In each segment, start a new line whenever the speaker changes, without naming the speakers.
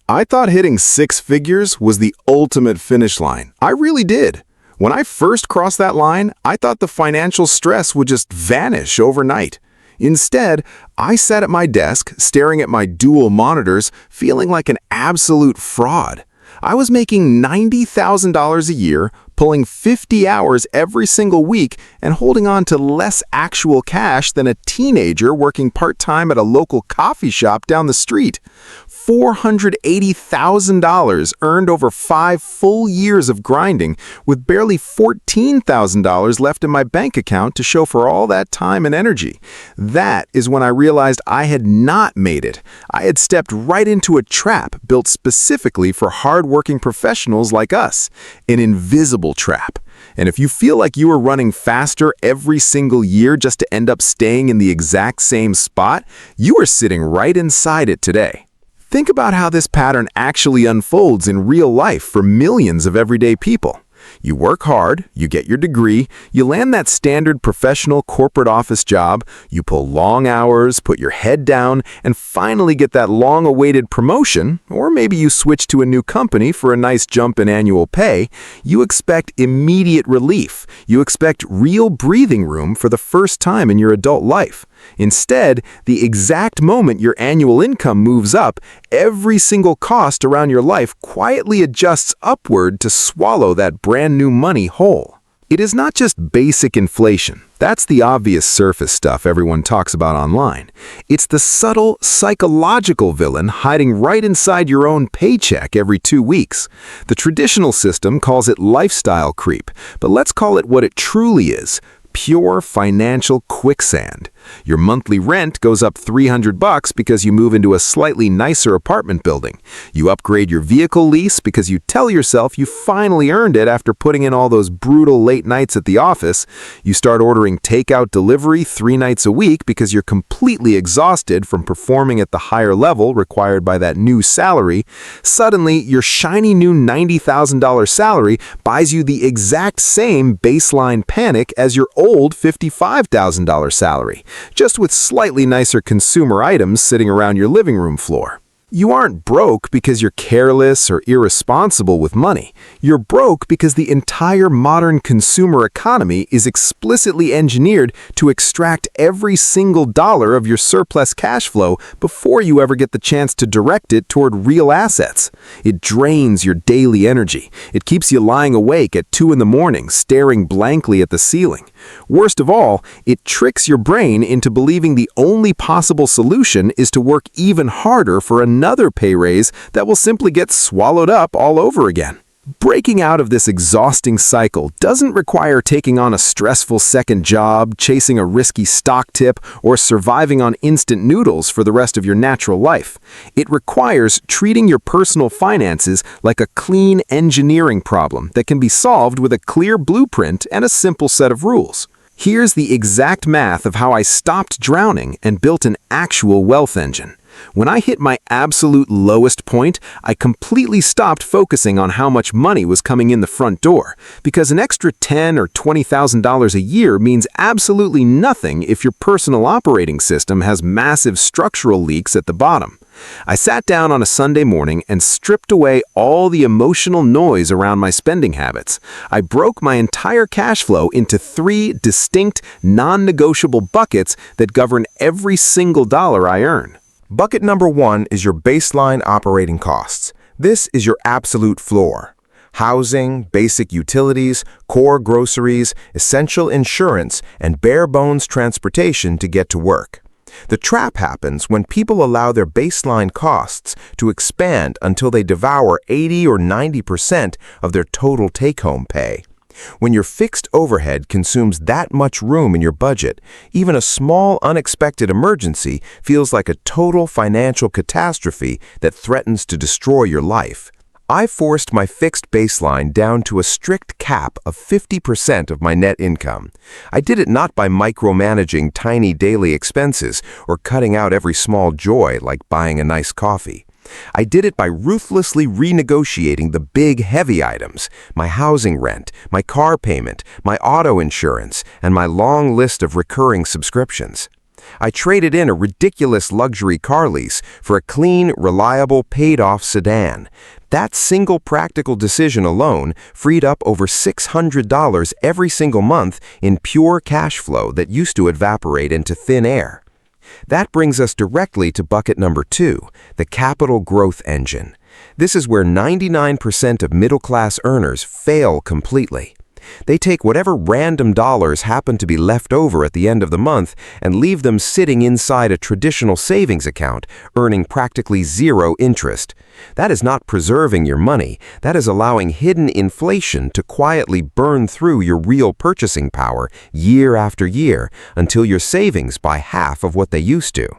I thought hitting six figures was the ultimate finish line. I really did. When I first crossed that line, I thought the financial stress would just vanish overnight. Instead, I sat at my desk, staring at my dual monitors, feeling like an absolute fraud. I was making $90,000 a year, pulling 50 hours every single week, and holding on to less actual cash than a teenager working part-time at a local coffee shop down the street. $480,000 earned over 5 full years of grinding, with barely $14,000 left in my bank account to show for all that time and energy. That is when I realized I had not made it. I had stepped right into a trap built specifically for hard-working professionals like us, an invisible trap. And if you feel like you are running faster every single year just to end up staying in the exact same spot, you are sitting right inside it today. Think about how this pattern actually unfolds in real life for millions of everyday people. You work hard, you get your degree, you land that standard professional corporate office job, you pull long hours, put your head down, and finally get that long-awaited promotion, or maybe you switch to a new company for a nice jump in annual pay. You expect immediate relief. You expect real breathing room for the first time in your adult life. Instead, the exact moment your annual income moves up, every single cost around your life quietly adjusts upward to swallow that brand new money whole. It is not just basic inflation. That's the obvious surface stuff everyone talks about online. It's the subtle psychological villain hiding right inside your own paycheck every 2 weeks. The traditional system calls it lifestyle creep, but let's call it what it truly is: pure financial quicksand. Your monthly rent goes up $300 because you move into a slightly nicer apartment building. You upgrade your vehicle lease because you tell yourself you finally earned it after putting in all those brutal late nights at the office. You start ordering takeout delivery 3 nights a week because you're completely exhausted from performing at the higher level required by that new salary. Suddenly, your shiny new $90,000 salary buys you the exact same baseline panic as your old $55,000 salary, just with slightly nicer consumer items sitting around your living room floor. You aren't broke because you're careless or irresponsible with money. You're broke because the entire modern consumer economy is explicitly engineered to extract every single dollar of your surplus cash flow before you ever get the chance to direct it toward real assets. It drains your daily energy. It keeps you lying awake at 2 in the morning, staring blankly at the ceiling. Worst of all, it tricks your brain into believing the only possible solution is to work even harder for another pay raise that will simply get swallowed up all over again. Breaking out of this exhausting cycle doesn't require taking on a stressful second job, chasing a risky stock tip, or surviving on instant noodles for the rest of your natural life. It requires treating your personal finances like a clean engineering problem that can be solved with a clear blueprint and a simple set of rules. Here's the exact math of how I stopped drowning and built an actual wealth engine. When I hit my absolute lowest point, I completely stopped focusing on how much money was coming in the front door, because an extra $10,000 or $20,000 a year means absolutely nothing if your personal operating system has massive structural leaks at the bottom. I sat down on a Sunday morning and stripped away all the emotional noise around my spending habits. I broke my entire cash flow into 3 distinct, non-negotiable buckets that govern every single dollar I earn.
Bucket number 1 is your baseline operating costs. This is your absolute floor. Housing, basic utilities, core groceries, essential insurance, and bare-bones transportation to get to work. The trap happens when people allow their baseline costs to expand until they devour 80 or 90% of their total take-home pay. When your fixed overhead consumes that much room in your budget, even a small unexpected emergency feels like a total financial catastrophe that threatens to destroy your life. I forced my fixed baseline down to a strict cap of 50% of my net income. I did it not by micromanaging tiny daily expenses or cutting out every small joy like buying a nice coffee. I did it by ruthlessly renegotiating the big, heavy items: my housing rent, my car payment, my auto insurance, and my long list of recurring subscriptions. I traded in a ridiculous luxury car lease for a clean, reliable, paid-off sedan. That single practical decision alone freed up over $600 every single month in pure cash flow that used to evaporate into thin air. That brings us directly to bucket number 2, the capital growth engine. This is where 99% of middle-class earners fail completely. They take whatever random dollars happen to be left over at the end of the month and leave them sitting inside a traditional savings account, earning practically zero interest. That is not preserving your money. That is allowing hidden inflation to quietly burn through your real purchasing power year after year until your savings buy half of what they used to.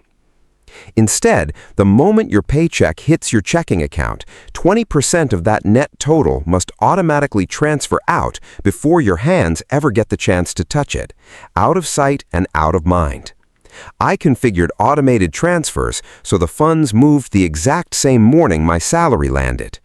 Instead, the moment your paycheck hits your checking account, 20% of that net total must automatically transfer out before your hands ever get the chance to touch it, out of sight and out of mind. I configured automated transfers so the funds moved the exact same morning my salary landed.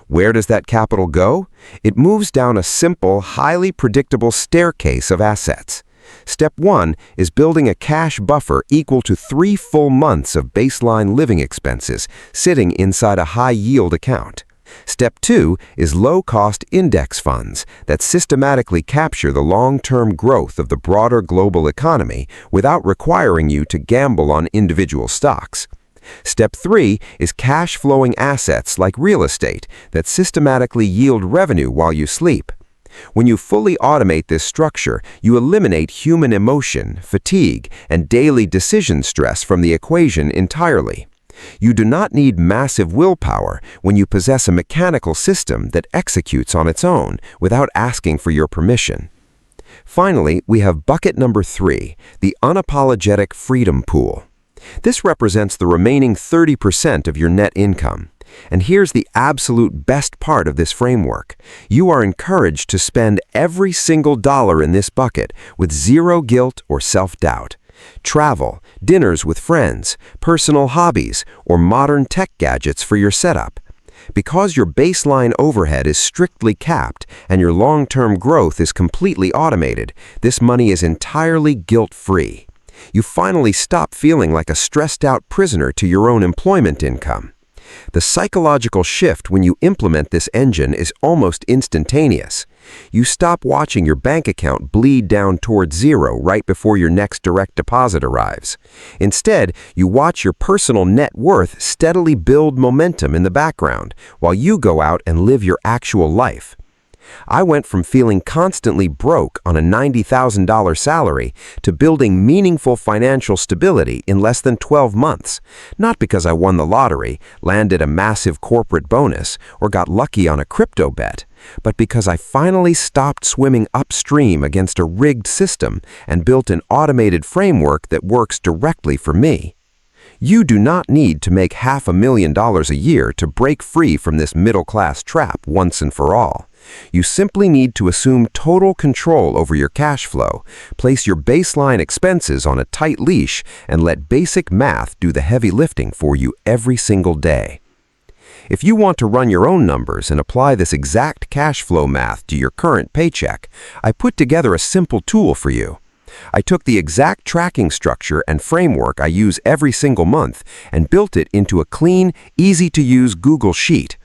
Where does that capital go? It moves down a simple, highly predictable staircase of assets. Step 1 is building a cash buffer equal to 3 full months of baseline living expenses sitting inside a high-yield account. Step 2 is low-cost index funds that systematically capture the long-term growth of the broader global economy without requiring you to gamble on individual stocks. Step 3 is cash-flowing assets like real estate that systematically yield revenue while you sleep. When you fully automate this structure, you eliminate human emotion, fatigue, and daily decision stress from the equation entirely. You do not need massive willpower when you possess a mechanical system that executes on its own without asking for your permission. Finally, we have bucket number 3, the unapologetic freedom pool. This represents the remaining 30% of your net income. And here's the absolute best part of this framework. You are encouraged to spend every single dollar in this bucket with zero guilt or self-doubt. Travel, dinners with friends, personal hobbies, or modern tech gadgets for your setup. Because your baseline overhead is strictly capped and your long-term growth is completely automated, this money is entirely guilt-free. You finally stop feeling like a stressed-out prisoner to your own employment income. The psychological shift when you implement this engine is almost instantaneous. You stop watching your bank account bleed down toward zero right before your next direct deposit arrives. Instead, you watch your personal net worth steadily build momentum in the background while you go out and live your actual life. I went from feeling constantly broke on a $90,000 salary to building meaningful financial stability in less than 12 months, not because I won the lottery, landed a massive corporate bonus, or got lucky on a crypto bet, but because I finally stopped swimming upstream against a rigged system and built an automated framework that works directly for me. You do not need to make $500,000 a year to break free from this middle-class trap once and for all. You simply need to assume total control over your cash flow, place your baseline expenses on a tight leash, and let basic math do the heavy lifting for you every single day. If you want to run your own numbers and apply this exact cash flow math to your current paycheck, I put together a simple tool for you. I took the exact tracking structure and framework I use every single month and built it into a clean, easy-to-use Google Sheet.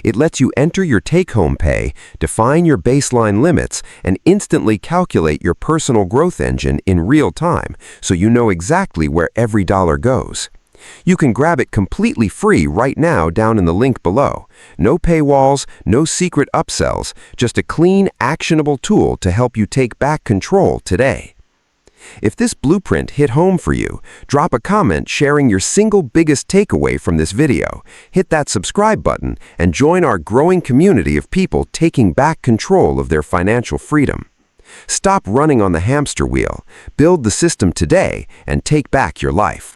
It lets you enter your take-home pay, define your baseline limits, and instantly calculate your personal growth engine in real time so you know exactly where every dollar goes. You can grab it completely free right now down in the link below. No paywalls, no secret upsells, just a clean, actionable tool to help you take back control today. If this blueprint hit home for you, drop a comment sharing your single biggest takeaway from this video. Hit that subscribe button and join our growing community of people taking back control of their financial freedom. Stop running on the hamster wheel, build the system today, and take back your life.